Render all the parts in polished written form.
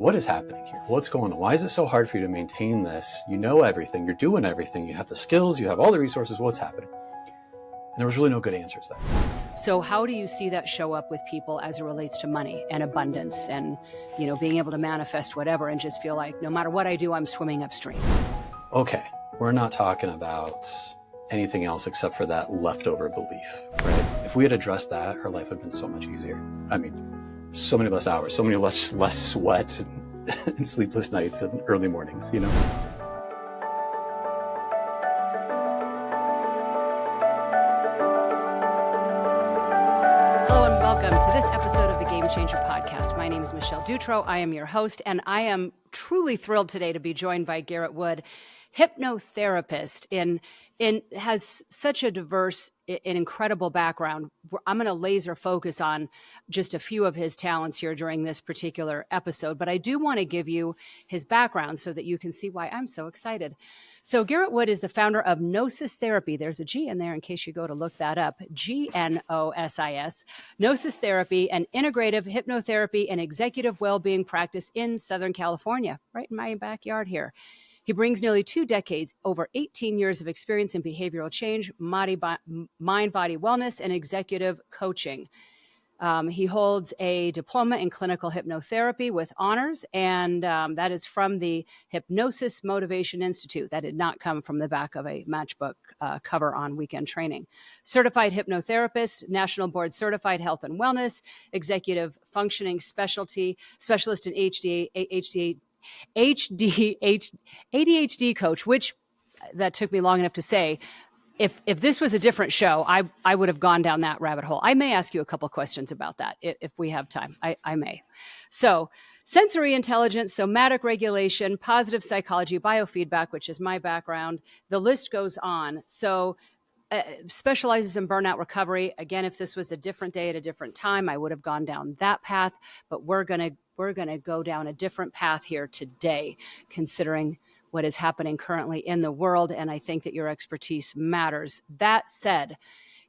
what is happening here? What's going on? Why is it so hard for you to maintain this? You know everything, you're doing everything, you have the skills, you have all the resources, what's happening? And there was really no good answers there. So how do you see that show up with people as it relates to money and abundance and, being able to manifest whatever and just feel like no matter what I do, I'm swimming upstream? Okay, we're not talking about anything else except for that leftover belief, right? If we had addressed that, our life would have been so much easier. I mean, so many less hours, so many less sweat and sleepless nights and early mornings, Hello and welcome to this episode of the Game Changer Podcast. My name is Michelle Dutro. I am your host, and I am truly thrilled today to be joined by Garrett Wood, hypnotherapist, has such a diverse and incredible background. I'm going to laser focus on just a few of his talents here during this particular episode, but I do want to give you his background so that you can see why I'm so excited. So Garrett Wood is the founder of Gnosis Therapy. There's a G in there in case you go to look that up. Gnosis. Gnosis Therapy, an integrative hypnotherapy and executive well-being practice in Southern California, right in my backyard here. He brings nearly 2 decades, over 18 years of experience in behavioral change, mind-body wellness, and executive coaching. He holds a diploma in clinical hypnotherapy with honors, and that is from the Hypnosis Motivation Institute. That did not come from the back of a matchbook cover on Weekend Training. Certified hypnotherapist, national board certified health and wellness, executive functioning specialist in ADHD coach, which that took me long enough to say. If this was a different show, I would have gone down that rabbit hole. I may ask you a couple questions about that if we have time. I may. So sensory intelligence, somatic regulation, positive psychology, biofeedback, which is my background. The list goes on. So specializes in burnout recovery. Again, if this was a different day at a different time, I would have gone down that path, but we're going to go down a different path here today, considering what is happening currently in the world, and I think that your expertise matters. That said,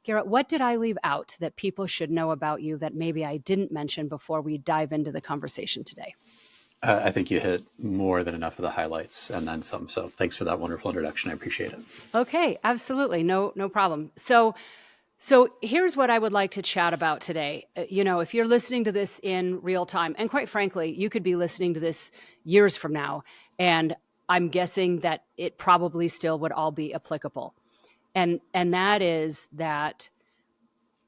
Garrett, what did I leave out that people should know about you that maybe I didn't mention before we dive into the conversation today? I think you hit more than enough of the highlights and then some. So thanks for that wonderful introduction. I appreciate it. Okay, absolutely. No problem. So here's what I would like to chat about today. If you're listening to this in real time, and quite frankly, you could be listening to this years from now, and I'm guessing that it probably still would all be applicable. And that is that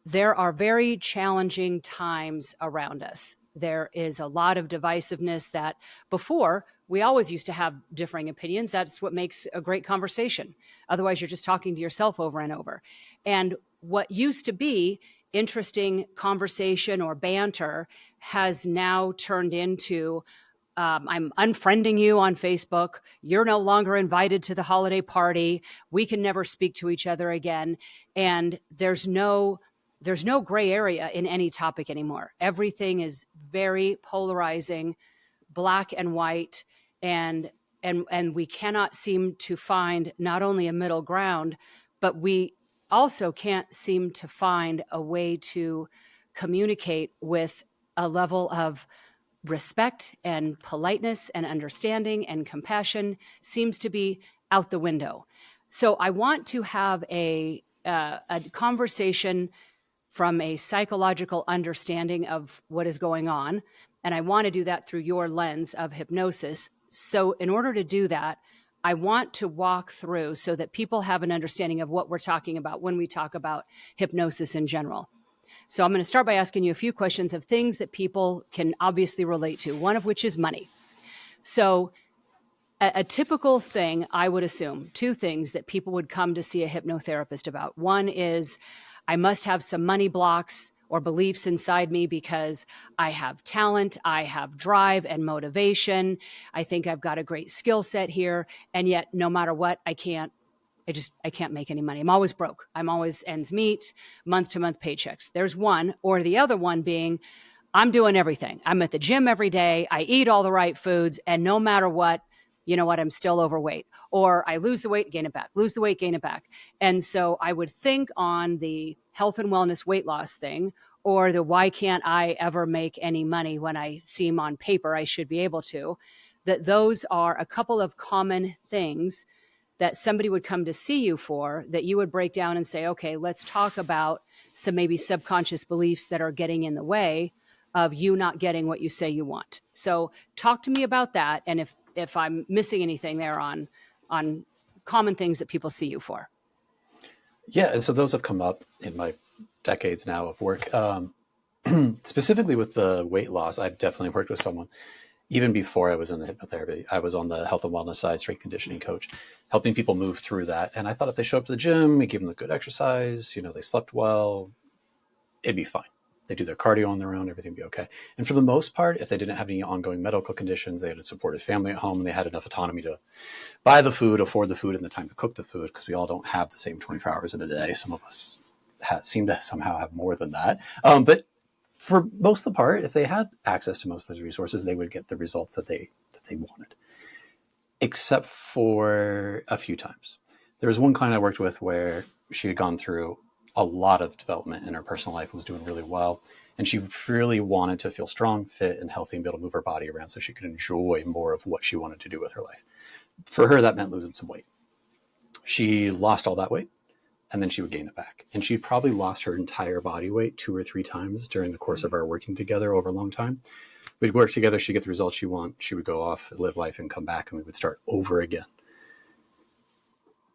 there are very challenging times around us. There is a lot of divisiveness that before we always used to have differing opinions. That's what makes a great conversation. Otherwise, you're just talking to yourself over and over. And what used to be interesting conversation or banter has now turned into I'm unfriending you on Facebook. You're no longer invited to the holiday party. We can never speak to each other again. And there's no gray area in any topic anymore. Everything is very polarizing, black and white, and we cannot seem to find not only a middle ground, but we also can't seem to find a way to communicate with a level of respect and politeness and understanding and compassion seems to be out the window. So I want to have a conversation from a psychological understanding of what is going on. And I want to do that through your lens of hypnosis. So in order to do that, I want to walk through so that people have an understanding of what we're talking about when we talk about hypnosis in general. So I'm going to start by asking you a few questions of things that people can obviously relate to, one of which is money. So a typical thing, I would assume, 2 things that people would come to see a hypnotherapist about. One is, I must have some money blocks or beliefs inside me because I have talent, I have drive and motivation. I think I've got a great skill set here. And yet, no matter what, I can't make any money. I'm always broke. I'm always ends meet, month to month paychecks. There's one, or the other one being, I'm doing everything. I'm at the gym every day. I eat all the right foods. And no matter what, I'm still overweight. Or I lose the weight, gain it back, lose the weight, gain it back. And so I would think on the health and wellness weight loss thing, or the why can't I ever make any money when I seem on paper I should be able to, that those are a couple of common things that somebody would come to see you for, that you would break down and say, okay, let's talk about some maybe subconscious beliefs that are getting in the way of you not getting what you say you want. So talk to me about that. And if I'm missing anything there on common things that people see you for. Yeah, and so those have come up in my decades now of work. Specifically with the weight loss, I've definitely worked with someone. Even before I was in the hypnotherapy, I was on the health and wellness side, strength conditioning coach, helping people move through that. And I thought if they show up to the gym, we give them the good exercise, they slept well, it'd be fine. They do their cardio on their own, everything would be okay. And for the most part, if they didn't have any ongoing medical conditions, they had a supportive family at home, and they had enough autonomy to buy the food, afford the food, and the time to cook the food, because we all don't have the same 24 hours in a day. Some of us seem to somehow have more than that. But for most of the part, if they had access to most of those resources, they would get the results that they wanted, except for a few times. There was one client I worked with where she had gone through a lot of development in her personal life, was doing really well. And she really wanted to feel strong, fit, and healthy and be able to move her body around so she could enjoy more of what she wanted to do with her life. For her, that meant losing some weight. She lost all that weight, and then she would gain it back. And she probably lost her entire body weight 2 or 3 times during the course of our working together over a long time. We'd work together, she'd get the results she want, she would go off, live life, and come back, and we would start over again.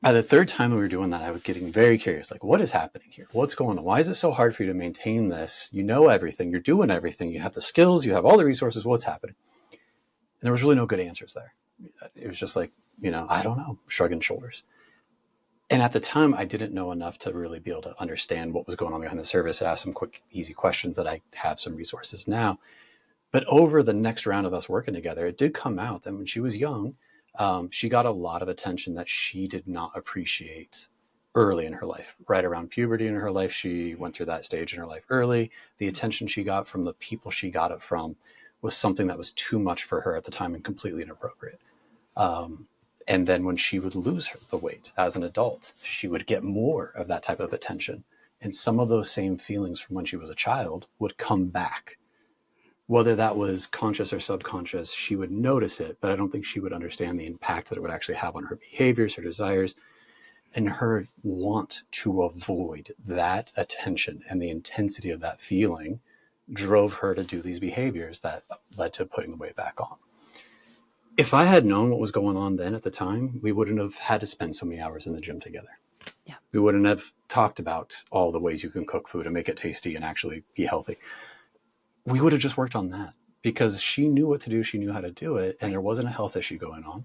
By the third time we were doing that, I was getting very curious, like, what is happening here? What's going on? Why is it so hard for you to maintain this? You know everything, you're doing everything, you have the skills, you have all the resources, what's happening? And there was really no good answers there. It was just like, I don't know, shrugging shoulders. And at the time, I didn't know enough to really be able to understand what was going on behind the surface. I asked some quick, easy questions that I have some resources now. But over the next round of us working together, it did come out that when she was young, she got a lot of attention that she did not appreciate early in her life. Right around puberty in her life, she went through that stage in her life early. The attention she got from the people she got it from was something that was too much for her at the time and completely inappropriate. And then when she would lose the weight as an adult, she would get more of that type of attention. And some of those same feelings from when she was a child would come back. Whether that was conscious or subconscious, she would notice it, but I don't think she would understand the impact that it would actually have on her behaviors, her desires, and her want to avoid that attention. And the intensity of that feeling drove her to do these behaviors that led to putting the weight back on. If I had known what was going on then at the time, we wouldn't have had to spend so many hours in the gym together. Yeah. We wouldn't have talked about all the ways you can cook food and make it tasty and actually be healthy. We would have just worked on that because she knew what to do. She knew how to do it. And there wasn't a health issue going on.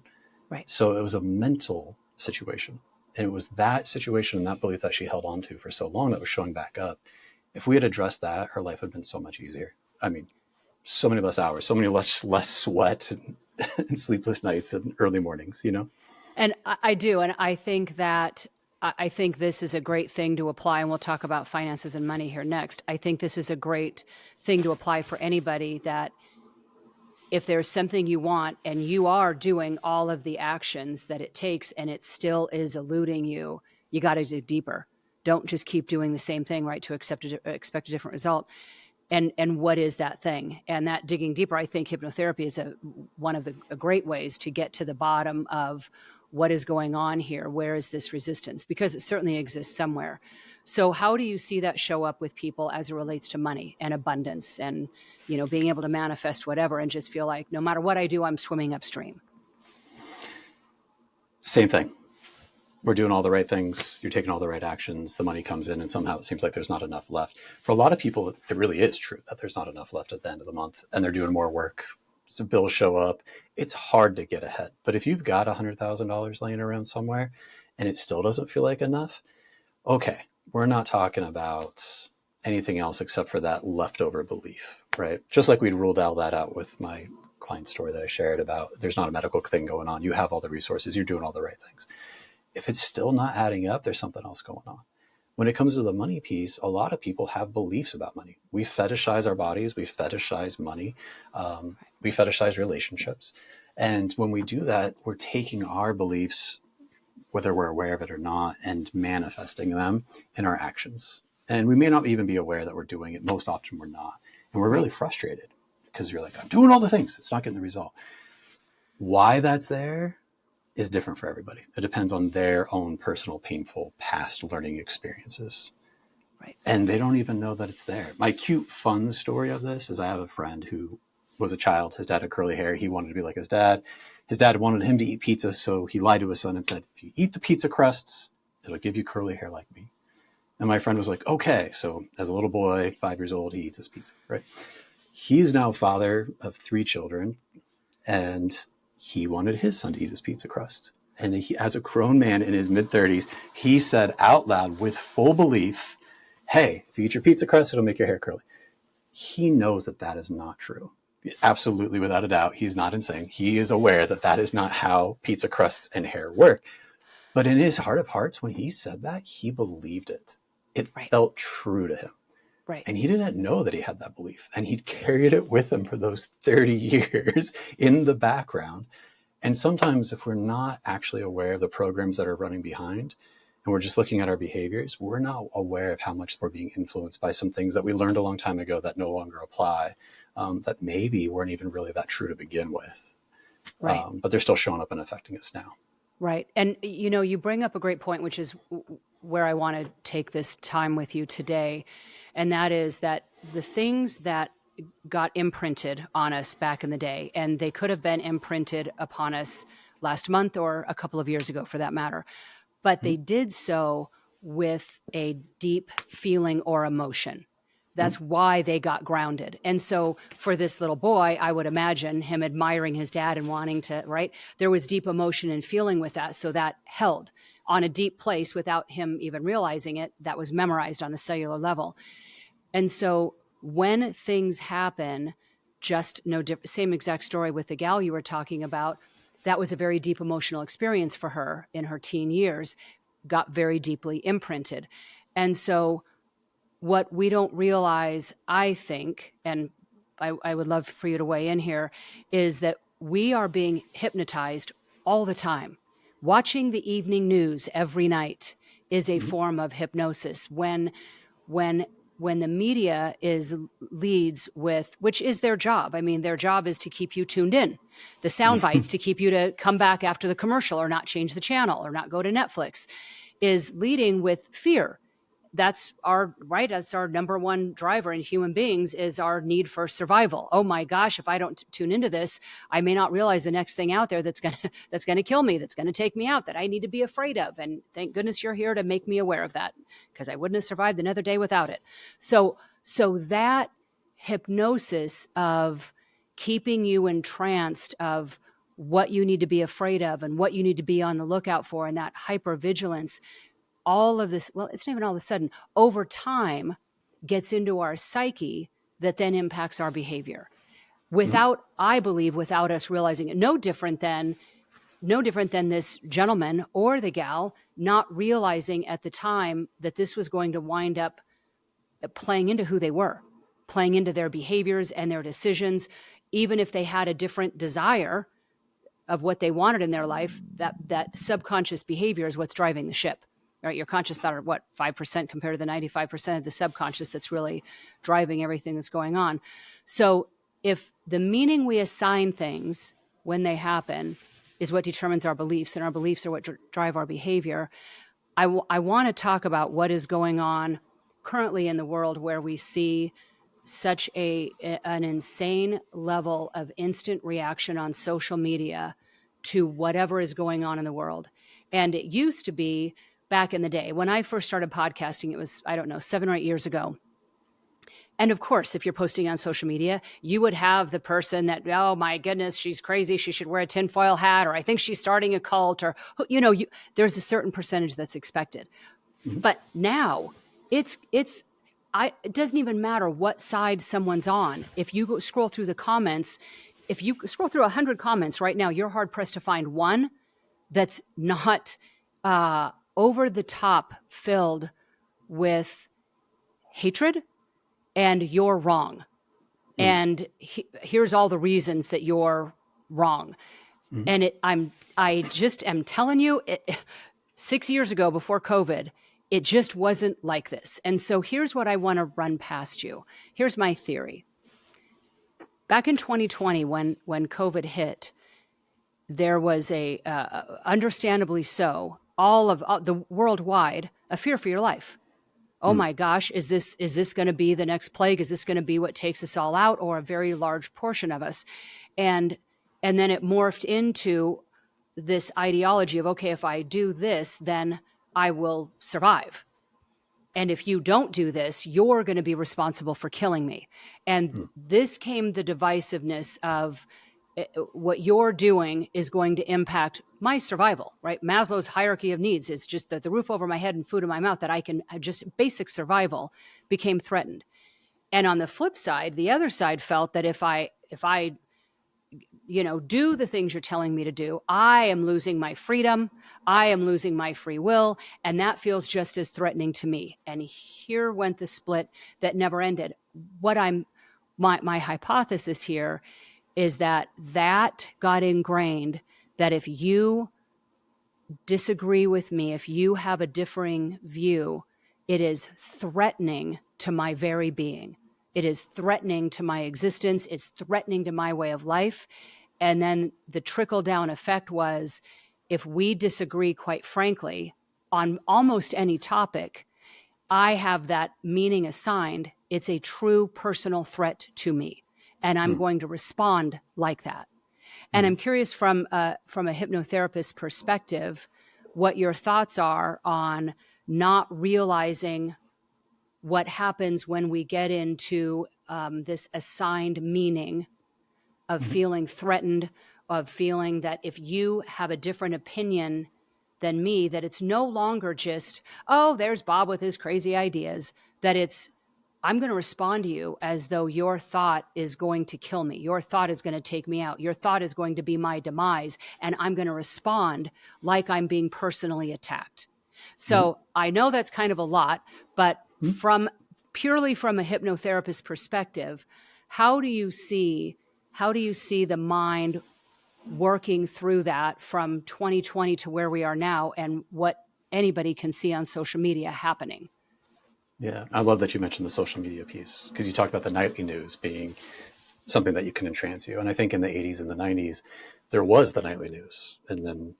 Right. So it was a mental situation. And it was that situation and that belief that she held on to for so long that was showing back up. If we had addressed that, her life would have been so much easier. I mean, so many less hours, so many less sweat and sleepless nights and early mornings, And I do. And I think this is a great thing to apply, and we'll talk about finances and money here next. I think this is a great thing to apply for anybody, that if there's something you want and you are doing all of the actions that it takes and it still is eluding you, you got to dig deeper. Don't just keep doing the same thing, right, to expect a different result. And what is that thing? And that digging deeper, I think hypnotherapy is one of the great ways to get to the bottom of what is going on here. Where is this resistance? Because it certainly exists somewhere. So how do you see that show up with people as it relates to money and abundance and, being able to manifest whatever and just feel like no matter what I do, I'm swimming upstream? Same thing. We're doing all the right things. You're taking all the right actions. The money comes in and somehow it seems like there's not enough left. For a lot of people, it really is true that there's not enough left at the end of the month and they're doing more work. So bills show up. It's hard to get ahead. But if you've got $100,000 laying around somewhere and it still doesn't feel like enough, okay, we're not talking about anything else except for that leftover belief, right? Just like we'd ruled all that out with my client story that I shared about there's not a medical thing going on. You have all the resources. You're doing all the right things. If it's still not adding up, there's something else going on. When it comes to the money piece, a lot of people have beliefs about money. We fetishize our bodies. We fetishize money. We fetishize relationships. And when we do that, we're taking our beliefs, whether we're aware of it or not, and manifesting them in our actions. And we may not even be aware that we're doing it. Most often we're not. And we're really frustrated because you're like, I'm doing all the things. It's not getting the result. Why that's there is different for everybody. It depends on their own personal, painful past learning experiences. Right. And they don't even know that it's there. My cute, fun story of this is I have a friend who was a child. His dad had curly hair. He wanted to be like his dad. His dad wanted him to eat pizza, so he lied to his son and said, if you eat the pizza crusts, it'll give you curly hair like me. And my friend was like, okay. So as a little boy, 5 years old, he eats his pizza, right? He's now father of 3 children, and he wanted his son to eat his pizza crust. And he, as a grown man in his mid-30s, he said out loud with full belief, hey, if you eat your pizza crust, it'll make your hair curly. He knows that that is not true. Absolutely, without a doubt, he's not insane. He is aware that that is not how pizza crust and hair work. But in his heart of hearts, when he said that, he believed it. It felt true to him. Right. And he didn't know that he had that belief. And he'd carried it with him for those 30 years in the background. And sometimes if we're not actually aware of the programs that are running behind, and we're just looking at our behaviors, we're not aware of how much we're being influenced by some things that we learned a long time ago that no longer apply, that maybe weren't even really that true to begin with. Right. But they're still showing up and affecting us now. Right. And, you know, you bring up a great point, which is where I want to take this time with you today. And that is that the things that got imprinted on us back in the day, and they could have been imprinted upon us last month or a couple of years ago for that matter, but they did so with a deep feeling or emotion. That's why they got grounded. And so for this little boy, I would imagine him admiring his dad and wanting to, right? There was deep emotion and feeling with that. So that held on a deep place without him even realizing it. That was memorized on a cellular level. And so when things happen, just same exact story with the gal you were talking about, that was a very deep emotional experience for her in her teen years, got very deeply imprinted. And so what we don't realize, I think, and I would love for you to weigh in here, is that we are being hypnotized all the time. Watching the evening news every night is a form of hypnosis. When the media leads with, which is their job. I mean, their job is to keep you tuned in. The sound bites to keep you to come back after the commercial or not change the channel or not go to Netflix, is leading with fear. That's our number one driver in human beings, is our need for survival. Oh my gosh, if I don't tune into this, I may not realize the next thing out there that's going to kill me, that's going to take me out, that I need to be afraid of. And thank goodness you're here to make me aware of that, because I wouldn't have survived another day without it. So that hypnosis of keeping you entranced of what you need to be afraid of and what you need to be on the lookout for, and that hypervigilance, all of this, well, it's not even all of a sudden, over time gets into our psyche that then impacts our behavior I believe, without us realizing it. No different than this gentleman or the gal not realizing at the time that this was going to wind up playing into who they were, playing into their behaviors and their decisions. Even if they had a different desire of what they wanted in their life, that subconscious behavior is what's driving the ship. Right? Your conscious thought are 5% compared to the 95% of the subconscious that's really driving everything that's going on. So if the meaning we assign things when they happen is what determines our beliefs, and our beliefs are what drive our behavior, I want to talk about what is going on currently in the world, where we see such an insane level of instant reaction on social media to whatever is going on in the world. And it used to be, back in the day, when I first started podcasting, it was, 7 or 8 years ago. And of course, if you're posting on social media, you would have the person that, oh my goodness, she's crazy, she should wear a tinfoil hat, or I think she's starting a cult, or, there's a certain percentage that's expected. But now it doesn't even matter what side someone's on. If you scroll through the comments, if you scroll through 100 comments right now, you're hard pressed to find one that's not over the top filled with hatred and you're wrong. And here's all the reasons that you're wrong. And I just am telling you, 6 years ago, before COVID, It just wasn't like this. And so here's what I want to run past you. Here's my theory. Back in 2020, when COVID hit, there was understandably so, all the worldwide, a fear for your life. Oh my gosh, is this going to be the next plague? Is this going to be what takes us all out, or a very large portion of us? And then it morphed into this ideology of, okay, if I do this, then I will survive. And if you don't do this, you're going to be responsible for killing me. And this came the divisiveness of what you're doing is going to impact my survival, right? Maslow's hierarchy of needs is just that the roof over my head and food in my mouth, that I can just basic survival became threatened. And on the flip side, the other side felt that if I do the things you're telling me to do, I am losing my freedom. I am losing my free will. And that feels just as threatening to me. And here went the split that never ended. My hypothesis here is that got ingrained, that if you disagree with me, if you have a differing view, it is threatening to my very being. It is threatening to my existence. It's threatening to my way of life. And then the trickle-down effect was, if we disagree, quite frankly, on almost any topic, I have that meaning assigned. It's a true personal threat to me, and I'm going to respond like that. And I'm curious from a hypnotherapist perspective, what your thoughts are on not realizing what happens when we get into this assigned meaning of feeling threatened, of feeling that if you have a different opinion than me, that it's no longer just, oh, there's Bob with his crazy ideas, that it's, I'm going to respond to you as though your thought is going to kill me. Your thought is going to take me out. Your thought is going to be my demise. And I'm going to respond like I'm being personally attacked. So I know that's kind of a lot, but purely from a hypnotherapist perspective, how do you see the mind working through that from 2020 to where we are now, and what anybody can see on social media happening? Yeah, I love that you mentioned the social media piece, because you talked about the nightly news being something that you can entrance you. And I think in the 80s and the 90s, there was the nightly news. And then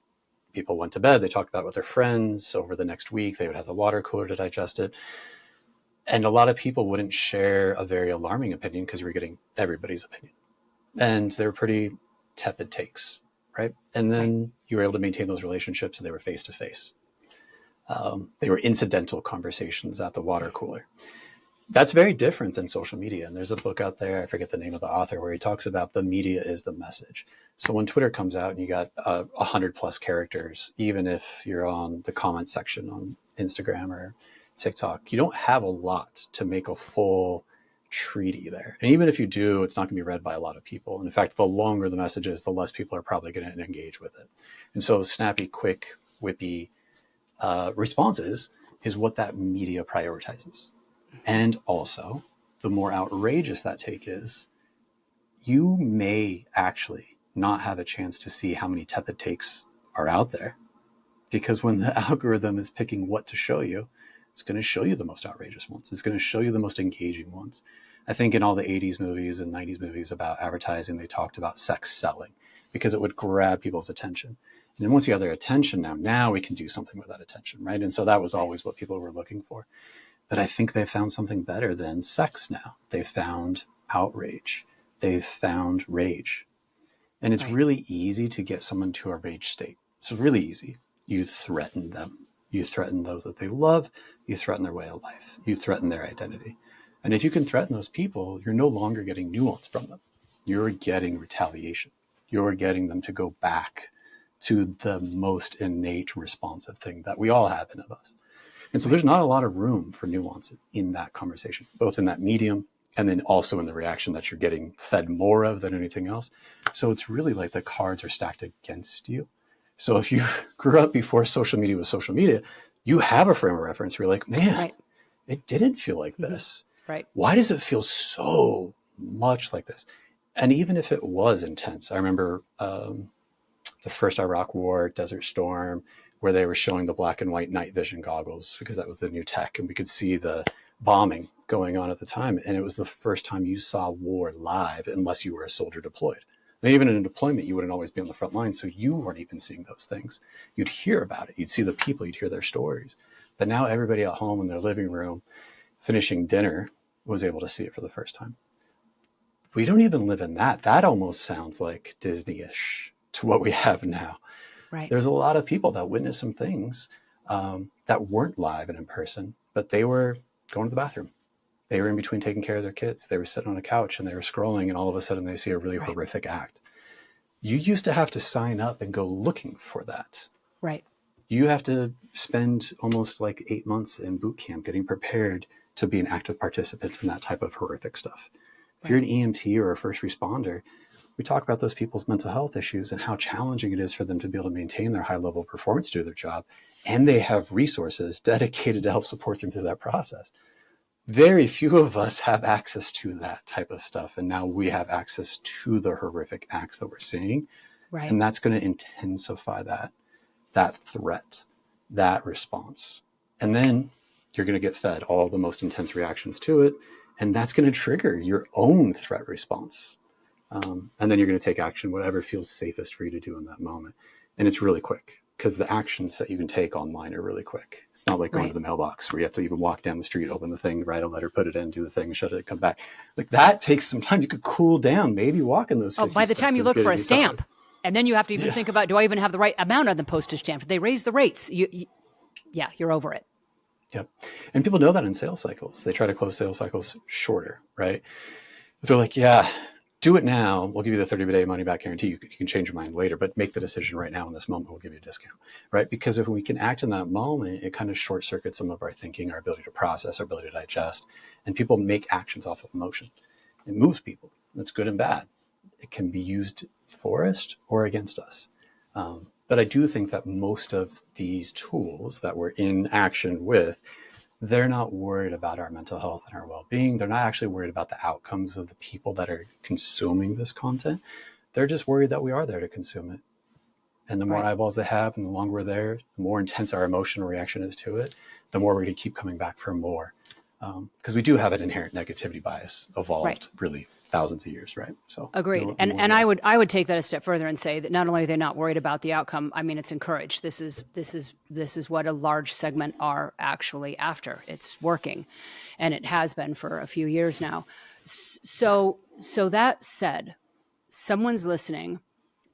people went to bed, they talked about it with their friends. Over the next week, they would have the water cooler to digest it. And a lot of people wouldn't share a very alarming opinion because you were getting everybody's opinion. And they were pretty tepid takes, right? And then you were able to maintain those relationships, and they were face to face. They were incidental conversations at the water cooler. That's very different than social media. And there's a book out there, I forget the name of the author, where he talks about the media is the message. So when Twitter comes out and you got 100+ characters, even if you're on the comment section on Instagram or TikTok, you don't have a lot to make a full treaty there. And even if you do, it's not going to be read by a lot of people. And in fact, the longer the message is, the less people are probably going to engage with it. And so snappy, quick, whippy responses is what that media prioritizes. And also, the more outrageous that take is, you may actually not have a chance to see how many tepid takes are out there, because when the algorithm is picking what to show you, it's going to show you the most outrageous ones. It's going to show you the most engaging ones. I think in all the 80s movies and 90s movies about advertising, they talked about sex selling because it would grab people's attention. And then once you have their attention, now we can do something with that attention, right? And so that was always what people were looking for. But I think they've found something better than sex now. They've found outrage. They've found rage. And it's really easy to get someone to a rage state. It's really easy. You threaten them. You threaten those that they love. You threaten their way of life. You threaten their identity. And if you can threaten those people, you're no longer getting nuance from them. You're getting retaliation. You're getting them to go back to the most innate responsive thing that we all have in us. And so there's not a lot of room for nuance in that conversation, both in that medium and then also in the reaction that you're getting fed more of than anything else. So it's really like the cards are stacked against you. So if you grew up before social media was social media, you have a frame of reference where you're like, man, it didn't feel like this. Right. Why does it feel so much like this? And even if it was intense, I remember the first Iraq War, Desert Storm, where they were showing the black and white night vision goggles because that was the new tech, and we could see the bombing going on at the time. And it was the first time you saw war live unless you were a soldier deployed. And even in a deployment, you wouldn't always be on the front line, so you weren't even seeing those things. You'd hear about it. You'd see the people. You'd hear their stories. But now everybody at home in their living room, finishing dinner, was able to see it for the first time. We don't even live in that. That almost sounds like Disney-ish to what we have now. Right. There's a lot of people that witnessed some things that weren't live and in person, but they were going to the bathroom. They were in between taking care of their kids. They were sitting on a couch and they were scrolling, and all of a sudden they see a really horrific act. You used to have to sign up and go looking for that. Right. You have to spend almost like 8 months in boot camp getting prepared to be an active participant in that type of horrific stuff. If you're an EMT or a first responder, we talk about those people's mental health issues and how challenging it is for them to be able to maintain their high level of performance to do their job. And they have resources dedicated to help support them through that process. Very few of us have access to that type of stuff. And now we have access to the horrific acts that we're seeing. Right. And that's going to intensify that threat, that response. And then you're going to get fed all the most intense reactions to it. And that's going to trigger your own threat response. And then you're going to take action, whatever feels safest for you to do in that moment. And it's really quick because the actions that you can take online are really quick. It's not like going to the mailbox where you have to even walk down the street, open the thing, write a letter, put it in, do the thing, shut it, come back. Like that takes some time. You could cool down, maybe walking those 50 by the time you look for a stamp, started. and then you have to even think about, do I even have the right amount on the postage stamp? Did they raise the rates? You're over it. Yep. And people know that in sales cycles. They try to close sales cycles shorter, right? If they're like, yeah, do it now. We'll give you the 30-day money back guarantee. You can change your mind later, but make the decision right now in this moment. We'll give you a discount, right? Because if we can act in that moment, it kind of short circuits some of our thinking, our ability to process, our ability to digest, and people make actions off of emotion. It moves people. That's good and bad. It can be used for us or against us. But I do think that most of these tools that we're in action with, they're not worried about our mental health and our well-being. They're not actually worried about the outcomes of the people that are consuming this content. They're just worried that we are there to consume it. And the more eyeballs they have and the longer we're there, the more intense our emotional reaction is to it, the more we're going to keep coming back for more. Because we do have an inherent negativity bias evolved really thousands of years, right? So agreed. And I would take that a step further and say that not only are they not worried about the outcome, I mean, it's encouraged. This is what a large segment are actually after. It's working, and it has been for a few years now. So that said, someone's listening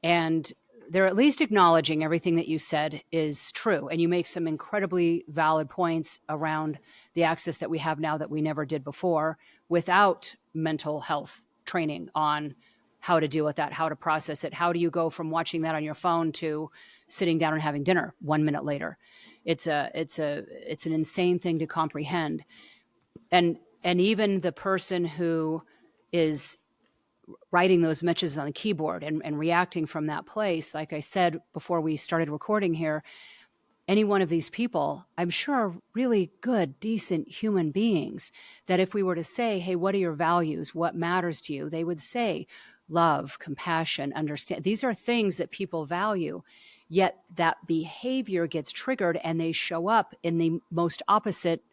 and they're at least acknowledging everything that you said is true. And you make some incredibly valid points around the access that we have now that we never did before without mental health training on how to deal with that, how to process it. How do you go from watching that on your phone to sitting down and having dinner 1 minute later? It's an insane thing to comprehend. And even the person who is writing those messages on the keyboard and reacting from that place, like I said before we started recording here, any one of these people, I'm sure, are really good, decent human beings that if we were to say, hey, what are your values? What matters to you? They would say love, compassion, understand. These are things that people value, yet that behavior gets triggered and they show up in the most opposite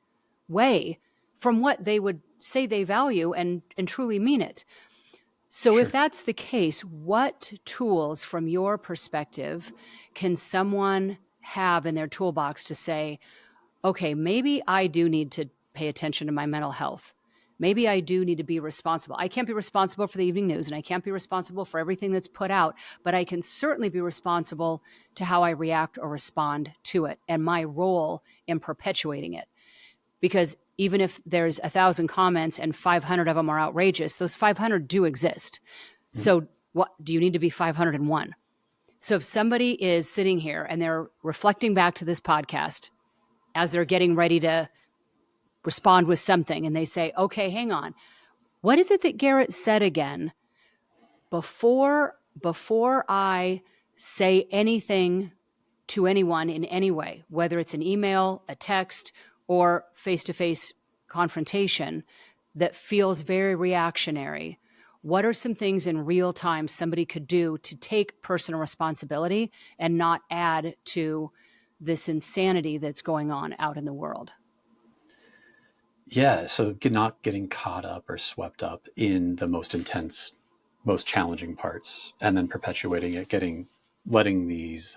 way from what they would say they value and truly mean it. So if that's the case, what tools from your perspective can someone have in their toolbox to say, okay, maybe I do need to pay attention to my mental health. Maybe I do need to be responsible. I can't be responsible for the evening news and I can't be responsible for everything that's put out, but I can certainly be responsible to how I react or respond to it and my role in perpetuating it. Because even if there's 1,000 comments and 500 of them are outrageous, those 500 do exist. Mm-hmm. So what do you need to be 501? So if somebody is sitting here and they're reflecting back to this podcast as they're getting ready to respond with something and they say, okay, hang on, what is it that Garrett said again? Before I say anything to anyone in any way, whether it's an email, a text, or face-to-face confrontation that feels very reactionary, what are some things in real time somebody could do to take personal responsibility and not add to this insanity that's going on out in the world? Yeah, so not getting caught up or swept up in the most intense, most challenging parts, and then perpetuating it, letting these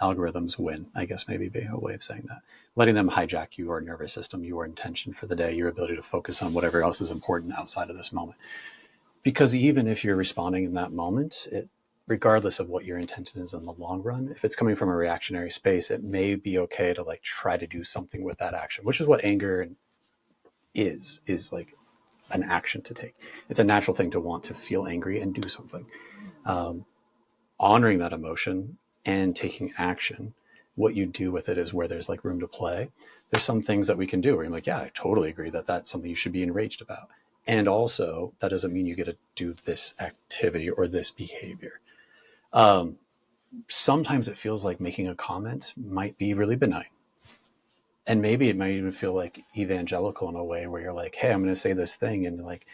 algorithms win, I guess maybe being a way of saying that. Letting them hijack your nervous system, your intention for the day, your ability to focus on whatever else is important outside of this moment. Because even if you're responding in that moment, regardless of what your intention is in the long run, if it's coming from a reactionary space, it may be okay to like try to do something with that action, which is what anger is like an action to take. It's a natural thing to want to feel angry and do something. Um, Honoring that emotion and taking action, what you do with it is where there's like room to play. There's some things that we can do where you're like, yeah, I totally agree that that's something you should be enraged about. And also, that doesn't mean you get to do this activity or this behavior. Um, Sometimes it feels like making a comment might be really benign. And maybe it might even feel like evangelical in a way where you're like, hey, I'm going to say this thing. And like,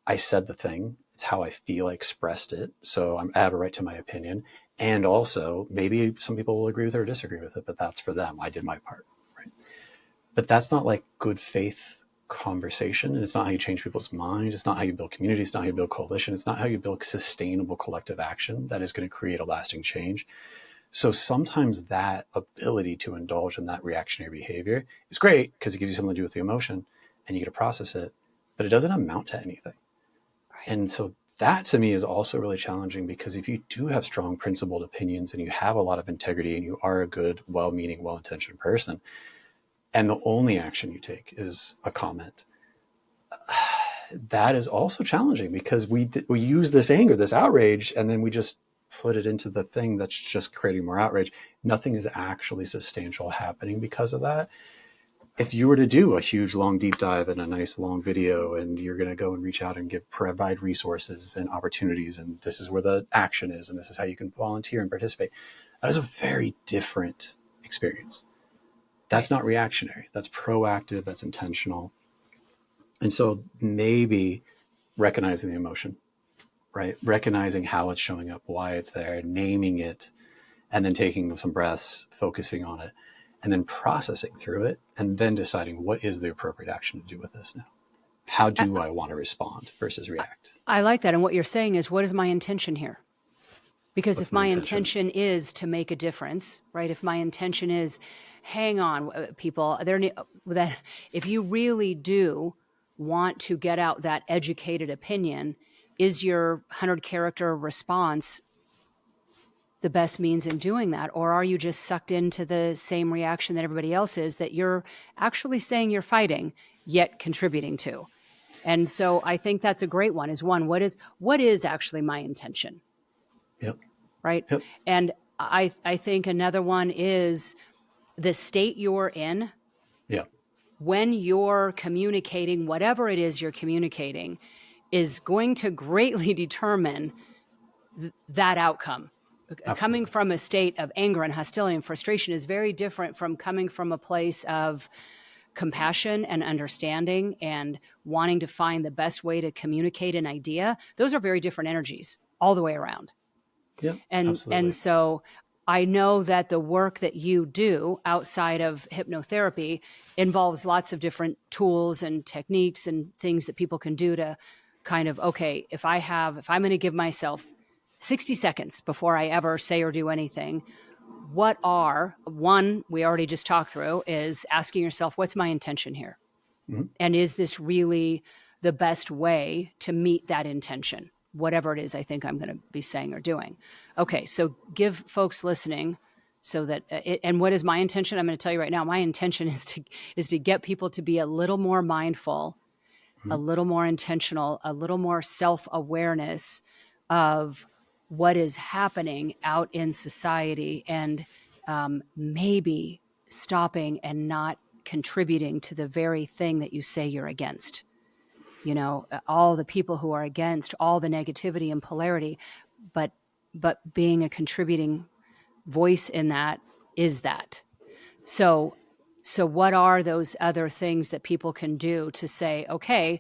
I said the thing. It's how I feel. I expressed it. So I have a right to my opinion. And also, maybe some people will agree with it or disagree with it, but that's for them. I did my part. Right. But that's not like good faith conversation. And it's not how you change people's mind. It's not how you build community. It's not how you build coalition. It's not how you build sustainable collective action that is going to create a lasting change. So sometimes that ability to indulge in that reactionary behavior is great because it gives you something to do with the emotion and you get to process it, but it doesn't amount to anything. Right. And so that to me is also really challenging because if you do have strong principled opinions and you have a lot of integrity and you are a good, well-meaning, well-intentioned person, and the only action you take is a comment, that is also challenging because we use this anger, this outrage, and then we just put it into the thing that's just creating more outrage. Nothing is actually substantial happening because of that. If you were to do a huge, long, deep dive and a nice long video, and you're going to go and reach out and provide resources and opportunities, and this is where the action is, and this is how you can volunteer and participate, that is a very different experience. That's not reactionary. That's proactive. That's intentional. And so maybe recognizing the emotion, right? Recognizing how it's showing up, why it's there, naming it, and then taking some breaths, focusing on it, and then processing through it, and then deciding what is the appropriate action to do with this now. How do I want to respond versus react? I like that. And what you're saying is, what is my intention here? Because What's if my my intention? intention is to make a difference, right? If my intention is, hang on, people, that if you really do want to get out that educated opinion, is your 100-character response the best means in doing that? Or are you just sucked into the same reaction that everybody else is, that you're actually saying you're fighting, yet contributing to? And so I think that's a great one, is one, what is actually my intention? Yep. Right. Yep. And I think another one is the state you're in Yep. when you're communicating, whatever it is you're communicating, is going to greatly determine that outcome. Coming Absolutely. from a state of anger and hostility and frustration is very different from coming from a place of compassion and understanding and wanting to find the best way to communicate an idea. Those are very different energies all the way around. Yep. And Absolutely. so I know that the work that you do outside of hypnotherapy involves lots of different tools and techniques and things that people can do to kind of, okay, if I'm going to give myself 60 seconds before I ever say or do anything, one, we already just talked through, is asking yourself, what's my intention here? Mm-hmm. And is this really the best way to meet that intention? Whatever it is I think I'm going to be saying or doing. Okay, so give folks listening so that, and what is my intention? I'm going to tell you right now, my intention is to get people to be a little more mindful, a Mm-hmm. little more intentional, a little more self-awareness of what is happening out in society, and maybe stopping and not contributing to the very thing that you say you're against. All the people who are against all the negativity and polarity, but being a contributing voice in that is that. So what are those other things that people can do to say, okay,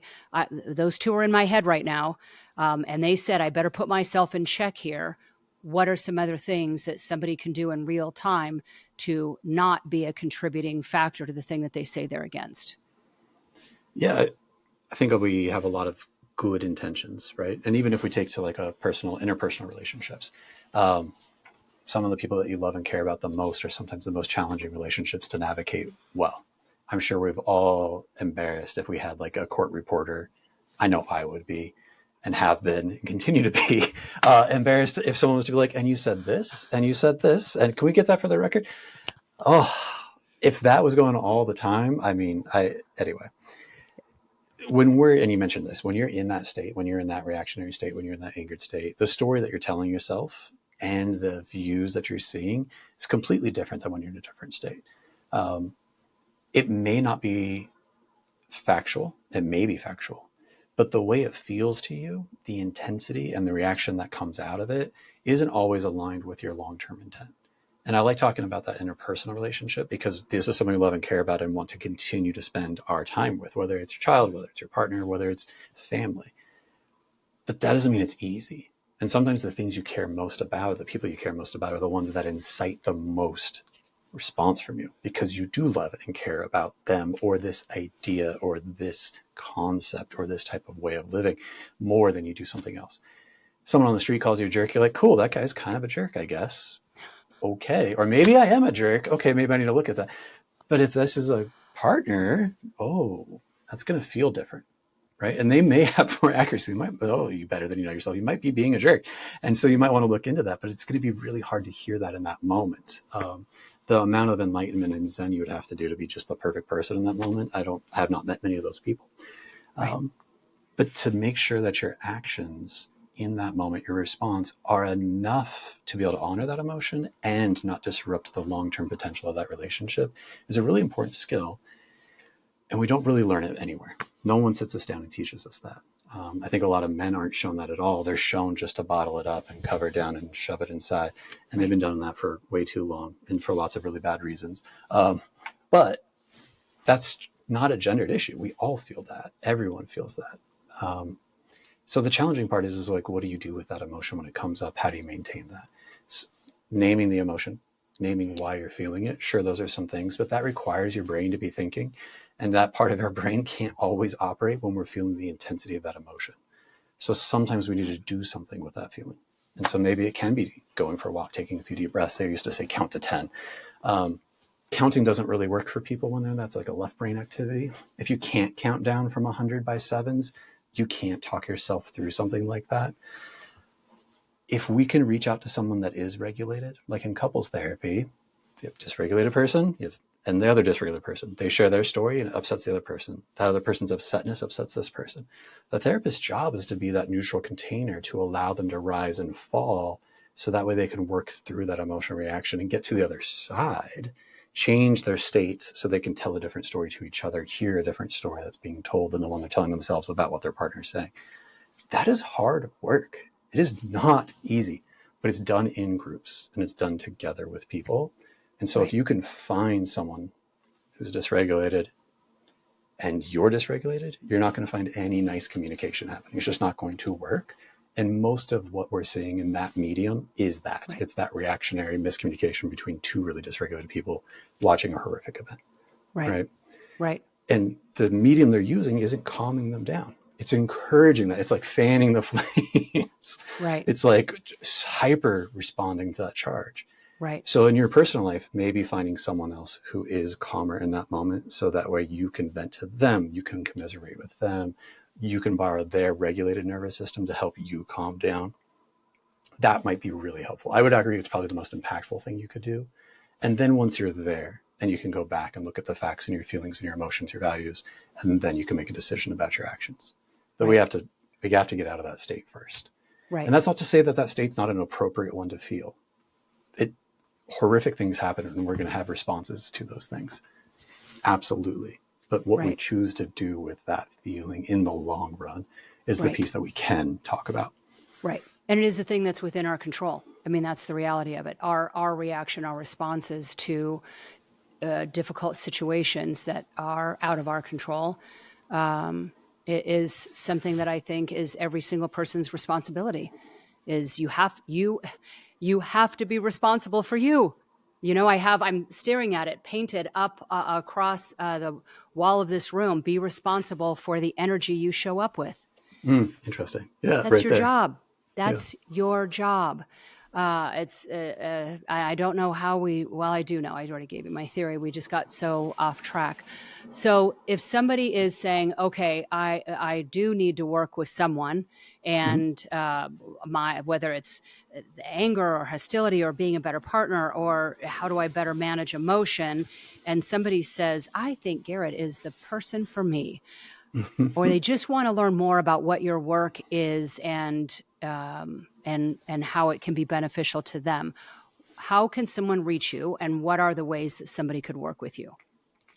those two are in my head right now, and they said I better put myself in check here. what are some other things that somebody can do in real time to not be a contributing factor to the thing that they say they're against? Yeah, I think we have a lot of good intentions, right? And even if we take to like a personal, interpersonal relationships, um, some of the people that you love and care about the most are sometimes the most challenging relationships to navigate well. I'm sure we've all embarrassed if we had like a court reporter. I know I would be and have been and continue to be embarrassed if someone was to be like, and you said this, and you said this, and can we get that for the record? Oh, if that was going on all the time, I mean, anyway, and you mentioned this, when you're in that state, when you're in that reactionary state, when you're in that angered state, the story that you're telling yourself and the views that you're seeing is completely different than when you're in a different state. Um, it may not be factual, it may be factual, but the way it feels to you, the intensity and the reaction that comes out of it isn't always aligned with your long-term intent. And I like talking about that interpersonal relationship because this is someone you love and care about and want to continue to spend our time with, whether it's your child, whether it's your partner, whether it's family. But that doesn't mean it's easy. And sometimes the things you care most about, the people you care most about, are the ones that incite the most response from you because you do love and care about them or this idea or this concept or this type of way of living more than you do something else. Someone on the street calls you a jerk, you're like, cool, that guy's kind of a jerk, I guess. Okay. Or maybe I am a jerk. Okay, maybe I need to look at that. But if this is a partner, oh, that's going to feel different. Right. And they may have more accuracy. They might, oh, you better than you know yourself. You might be being a jerk. And so you might want to look into that, but it's going to be really hard to hear that in that moment. The amount of enlightenment and Zen you would have to do to be just the perfect person in that moment. I have not met many of those people. Right. But to make sure that your actions in that moment, your response, are enough to be able to honor that emotion and not disrupt the long-term potential of that relationship is a really important skill. And we don't really learn it anywhere. No one sits us down and teaches us that. I think a lot of men aren't shown that at all. They're shown just to bottle it up and cover it down and shove it inside. And they've been doing that for way too long and for lots of really bad reasons. But that's not a gendered issue. We all feel that. Everyone feels that. So the challenging part is like, what do you do with that emotion when it comes up? How do you maintain that? Naming the emotion, naming why you're feeling it. Sure, those are some things, but that requires your brain to be thinking. And that part of our brain can't always operate when we're feeling the intensity of that emotion. So sometimes we need to do something with that feeling. And so maybe it can be going for a walk, taking a few deep breaths. They used to say count to 10. Counting doesn't really work for people when that's like a left brain activity. If you can't count down from 100 by sevens, you can't talk yourself through something like that. If we can reach out to someone that is regulated, like in couples therapy, you have a dysregulated person, and the other dysregulated person. They share their story and it upsets the other person. That other person's upsetness upsets this person. The therapist's job is to be that neutral container to allow them to rise and fall so that way they can work through that emotional reaction and get to the other side, change their state so they can tell a different story to each other, hear a different story that's being told than the one they're telling themselves about what their partner's saying. That is hard work. It is not easy, but it's done in groups and it's done together with people. And so if you can find someone who's dysregulated and you're dysregulated, you're not going to find any nice communication happening. It's just not going to work. And most of what we're seeing in that medium is that. Right. It's that reactionary miscommunication between two really dysregulated people watching a horrific event. Right. Right. And the medium they're using isn't calming them down. It's encouraging that. It's like fanning the flames. Right. It's like hyper responding to that charge. Right. So in your personal life, maybe finding someone else who is calmer in that moment so that way you can vent to them, you can commiserate with them, you can borrow their regulated nervous system to help you calm down. That might be really helpful. I would agree it's probably the most impactful thing you could do. And then once you're there, and you can go back and look at the facts and your feelings and your emotions, your values, and then you can make a decision about your actions. But we have to get out of that state first. Right. And that's not to say that state's not an appropriate one to feel. Horrific things happen and we're going to have responses to those things. Absolutely. But what we choose to do with that feeling in the long run is the piece that we can talk about. Right. And it is the thing that's within our control. I mean, that's the reality of it. Our reaction, our responses to difficult situations that are out of our control it is something that I think is every single person's responsibility. Is you have to be responsible for you. I'm staring at it painted up across the wall of this room. Be responsible for the energy you show up with. Interesting. Yeah, That's right your there. job. Yeah. That's your job. I don't know how I do know. I already gave you my theory. We just got so off track. So if somebody is saying, okay, I do need to work with someone, and whether it's the anger or hostility or being a better partner, or how do I better manage emotion, and somebody says, I think Garrett is the person for me, or they just want to learn more about what your work is and how it can be beneficial to them. How can someone reach you, and what are the ways that somebody could work with you?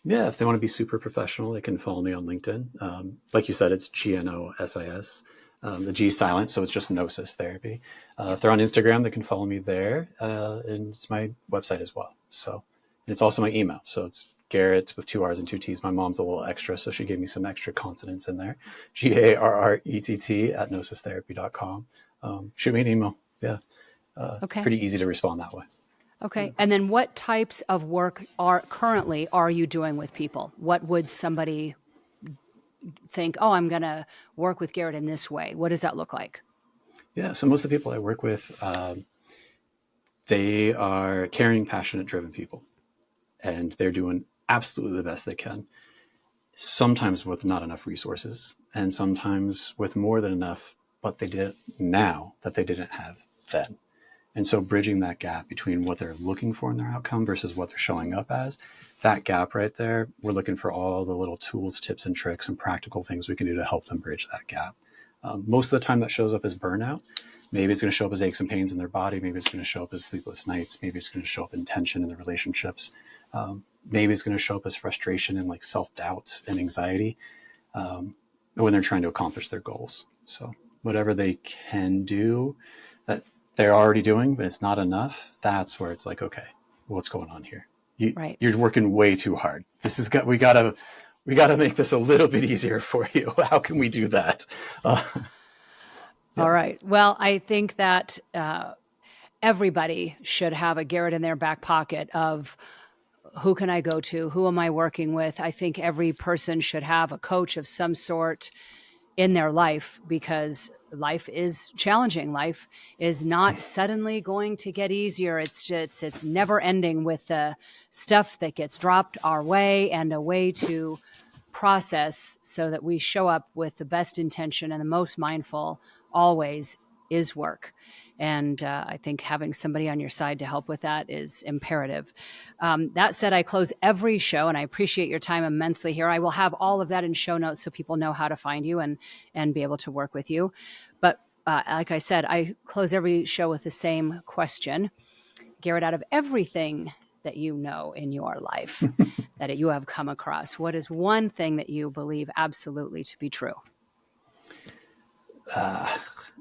Yeah, if they want to be super professional, they can follow me on LinkedIn. Like you said, it's Gnosis. The G is silent, so it's just Gnosis Therapy. If they're on Instagram, they can follow me there, and it's my website as well. So, and it's also my email. So it's Garrett with 2 R's and 2 T's. My mom's a little extra, so she gave me some extra consonants in there. GARRETT@gnosistherapy.com. Shoot me an email. Yeah, Okay. pretty easy to respond that way. Okay. And then what types of work are you doing with people? What would somebody think, oh, I'm going to work with Garrett in this way? What does that look like? Yeah, so most of the people I work with, they are caring, passionate, driven people, and they're doing absolutely the best they can. Sometimes with not enough resources, and sometimes with more than enough, but they did now that they didn't have then. And so bridging that gap between what they're looking for in their outcome versus what they're showing up as, that gap right there, we're looking for all the little tools, tips, and tricks and practical things we can do to help them bridge that gap. Most of the time that shows up as burnout. Maybe it's going to show up as aches and pains in their body. Maybe it's going to show up as sleepless nights. Maybe it's going to show up in tension in the relationships. Maybe it's going to show up as frustration and like self-doubt and anxiety when they're trying to accomplish their goals. So whatever they can do that they're already doing, but it's not enough, that's where it's like, okay, what's going on here? You're working way too hard. We gotta make this a little bit easier for you. How can we do that? Yeah. All right. Well, I think that everybody should have a Garrett in their back pocket of who can I go to? Who am I working with? I think every person should have a coach of some sort in their life, because life is challenging. Life is not suddenly going to get easier. It's never ending with the stuff that gets dropped our way, and a way to process so that we show up with the best intention and the most mindful always is work. And I think having somebody on your side to help with that is imperative. That said, I close every show, and I appreciate your time immensely here. I will have all of that in show notes so people know how to find you and be able to work with you. But like I said, I close every show with the same question. Garrett, out of everything that you know in your life that you have come across, what is one thing that you believe absolutely to be true?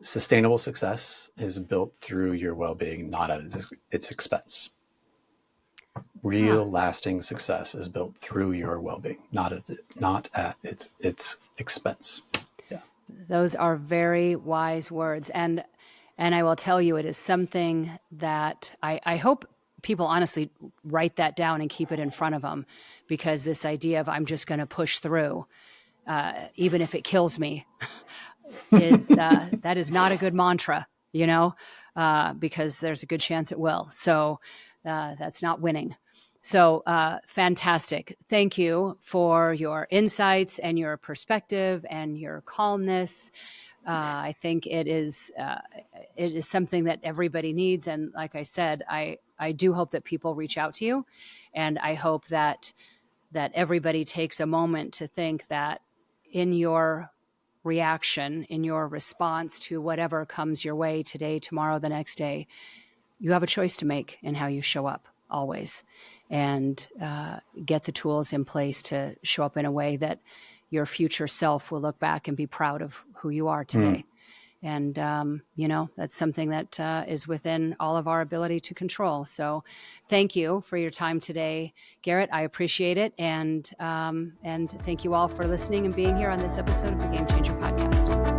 Sustainable success is built through your well-being, not at its expense. Real lasting success is built through your well-being, not at its expense. Yeah. Those are very wise words. And I will tell you, it is something that I hope people honestly write that down and keep it in front of them, because this idea of I'm just going to push through, even if it kills me, is that is not a good mantra, because there's a good chance it will. So that's not winning. So fantastic. Thank you for your insights and your perspective and your calmness. I think it is something that everybody needs. And like I said, I do hope that people reach out to you, and I hope that everybody takes a moment to think that in your reaction, in your response to whatever comes your way today, tomorrow, the next day, you have a choice to make in how you show up always, and get the tools in place to show up in a way that your future self will look back and be proud of who you are today. And, that's something that is within all of our ability to control. So thank you for your time today, Garrett. I appreciate it. And thank you all for listening and being here on this episode of the Game Changer Podcast.